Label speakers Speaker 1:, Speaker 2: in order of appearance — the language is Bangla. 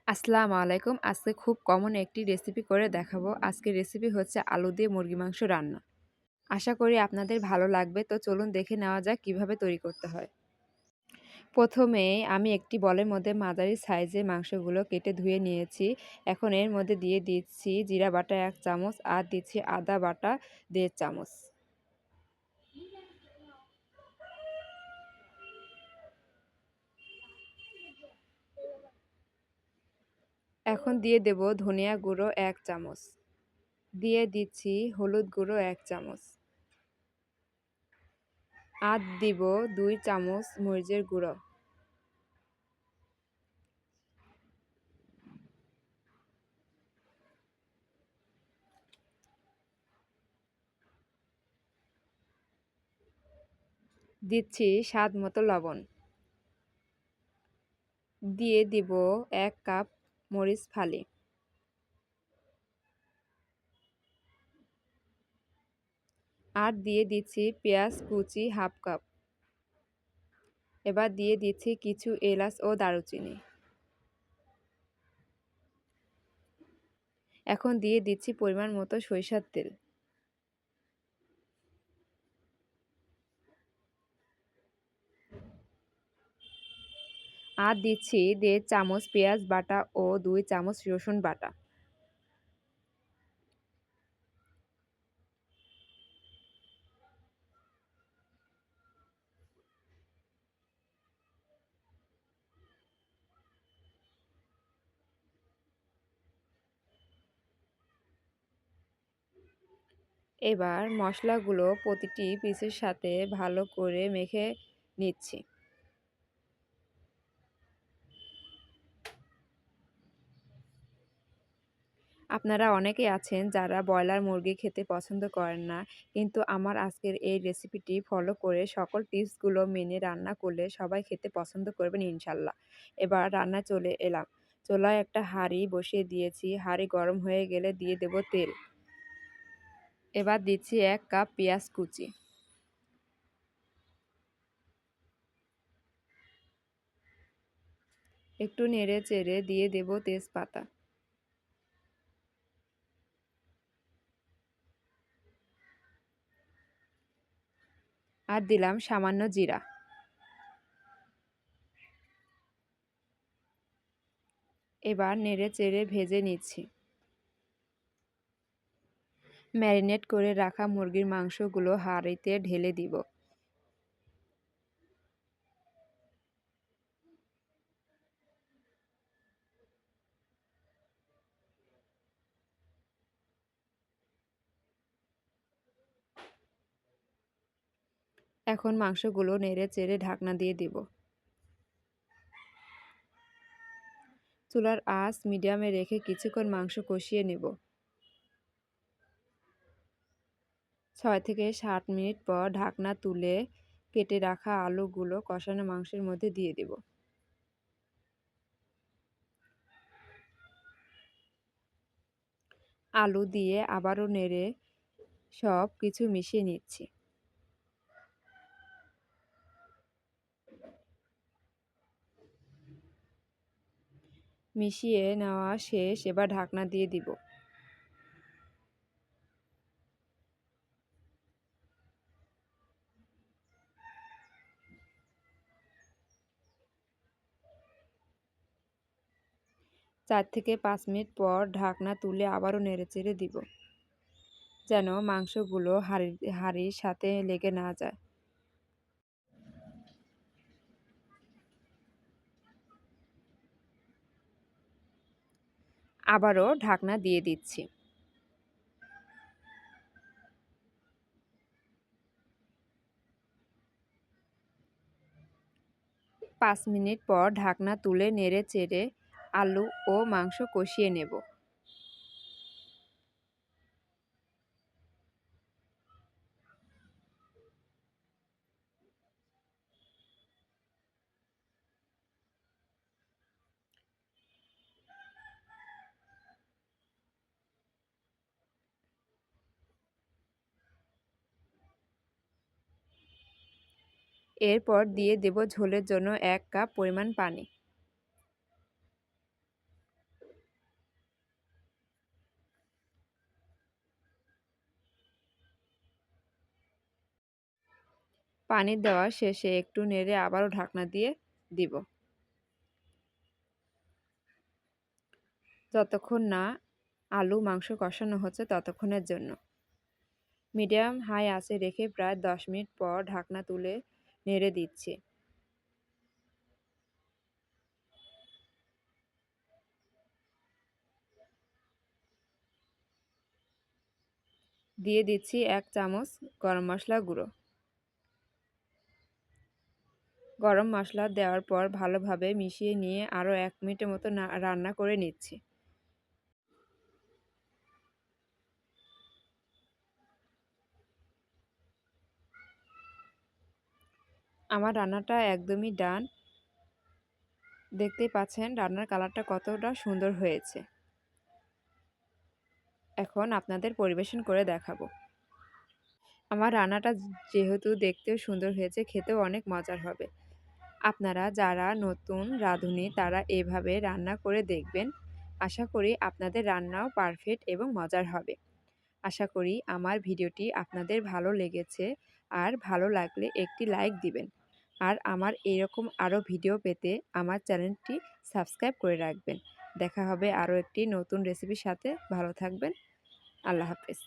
Speaker 1: আসসালামু আলাইকুম। আজকে খুব কমন একটি রেসিপি করে দেখাবো। আজকের রেসিপি হচ্ছে আলু দিয়ে মুরগি মাংস রান্না। আশা করি আপনাদের ভালো লাগবে। তো চলুন দেখে নেওয়া যাক কিভাবে তৈরি করতে হয়। প্রথমে আমি একটি বলের মধ্যে মাঝারি সাইজের মাংসগুলো কেটে ধুয়ে নিয়েছি। এখন এর মধ্যে দিয়ে দিচ্ছি জিরা বাটা ১ চামচ আর দিচ্ছি আদা বাটা ১.৫ চামচ। এখন দিয়ে দেব ধনিয়া গুঁড়ো ১ চামচ। দিয়ে দিচ্ছি হলুদ গুঁড়ো ১ চামচ। আর দিব ২ চামচ মরিচের গুঁড়ো। দিচ্ছি স্বাদ মতো লবণ। দিয়ে দিব ১ কাপ মরিচ ফালি। আর দিয়ে দিচ্ছি পেঁয়াজ কুচি ১/২ কাপ। এবার দিয়ে দিচ্ছি কিছু এলাচ ও দারুচিনি। এখন দিয়ে দিচ্ছি পরিমাণ মতো সরিষার তেল। আর দিচ্ছি ১.৫ চামচ পেঁয়াজ বাটা ও ২ চামচ রসুন বাটা। এবার মশলাগুলো প্রতিটি পিসের সাথে ভালো করে মেখে নিচ্ছি। আপনারা অনেকেই আছেন যারা ব্রয়লার মুরগি খেতে পছন্দ করেন না। কিন্তু আমার আজকের এই রেসিপিটি ফলো করে সকল টিপসগুলো মেনে রান্না করলে সবাই খেতে পছন্দ করবেন ইনশাল্লাহ। এবার রান্নায় চলে এলাম। চুলায় একটা হাঁড়ি বসিয়ে দিয়েছি। হাঁড়ি গরম হয়ে গেলে দিয়ে দেব তেল। এবার দিচ্ছি ১ কাপ পেঁয়াজ কুচি। একটু নেড়ে চেড়ে দিয়ে দেব তেজপাতা। আর দিলাম সামান্য জিরা। এবার নেড়ে চেড়ে ভেজে নিচ্ছি। ম্যারিনেট করে রাখা মুরগির মাংসগুলো হাঁড়িতে ঢেলে দিব। এখন মাংসগুলো নেড়ে চেড়ে ঢাকনা দিয়ে দিব। চুলার আঁচ মিডিয়ামে রেখে কিছুক্ষণ মাংস কষিয়ে নেব। ৬ থেকে ৭ মিনিট পর ঢাকনা তুলে কেটে রাখা আলুগুলো কষানো মাংসের মধ্যে দিয়ে দেব। আলু দিয়ে আবারও নেড়ে সব কিছু মিশিয়ে নিচ্ছি। মিশিয়ে নেওয়া শেষ, এবার ঢাকনা দিয়ে দিব। ৪ থেকে ৫ মিনিট পর ঢাকনা তুলে আবারও নেড়েচেড়ে দিব, যেন মাংসগুলো হাঁড়ির সাথে লেগে না যায়। আবারও ঢাকনা দিয়ে দিচ্ছি। ৫ মিনিট পর ঢাকনা তুলে নেড়ে চেড়ে আলু ও মাংস কষিয়ে নেব। এরপর দিয়ে দেব ঝোলের জন্য ১ কাপ পরিমাণ পানি। পানি দেওয়া শেষে একটু নেড়ে আবারও ঢাকনা দিয়ে দিব, যতক্ষণ না আলু মাংস কষানো হচ্ছে ততক্ষণের জন্য। মিডিয়াম হাই আঁচে রেখে প্রায় 10 মিনিট পর ঢাকনা তুলে নেড়ে দিচ্ছি। দিয়ে দিচ্ছি 1 চামচ গরম মশলা গুঁড়ো। গরম মশলা দেওয়ার পর ভালোভাবে মিশিয়ে নিয়ে আরও 1 মিনিটের মতো রান্না করে নিচ্ছি। আমার রান্নাটা একদমই ডান। দেখতেই পাচ্ছেন রান্নার কালারটা কতটা সুন্দর হয়েছে। এখন আপনাদের পরিবেশন করে দেখাবো। আমার রান্নাটা যেহেতু দেখতেও সুন্দর হয়েছে, খেতেও অনেক মজার হবে। আপনারা যারা নতুন রাঁধুনি তারা এভাবে রান্না করে দেখবেন। আশা করি আপনাদের রান্নাও পারফেক্ট এবং মজার হবে। আশা করি আমার ভিডিওটি আপনাদের ভালো লেগেছে, আর ভালো লাগলে একটি লাইক দিবেন। আর আমার এরকম আরও ভিডিও পেতে আমার চ্যানেলটি সাবস্ক্রাইব করে রাখবেন। দেখা হবে আরও একটি নতুন রেসিপির সাথে। ভালো থাকবেন। আল্লাহ হাফেজ।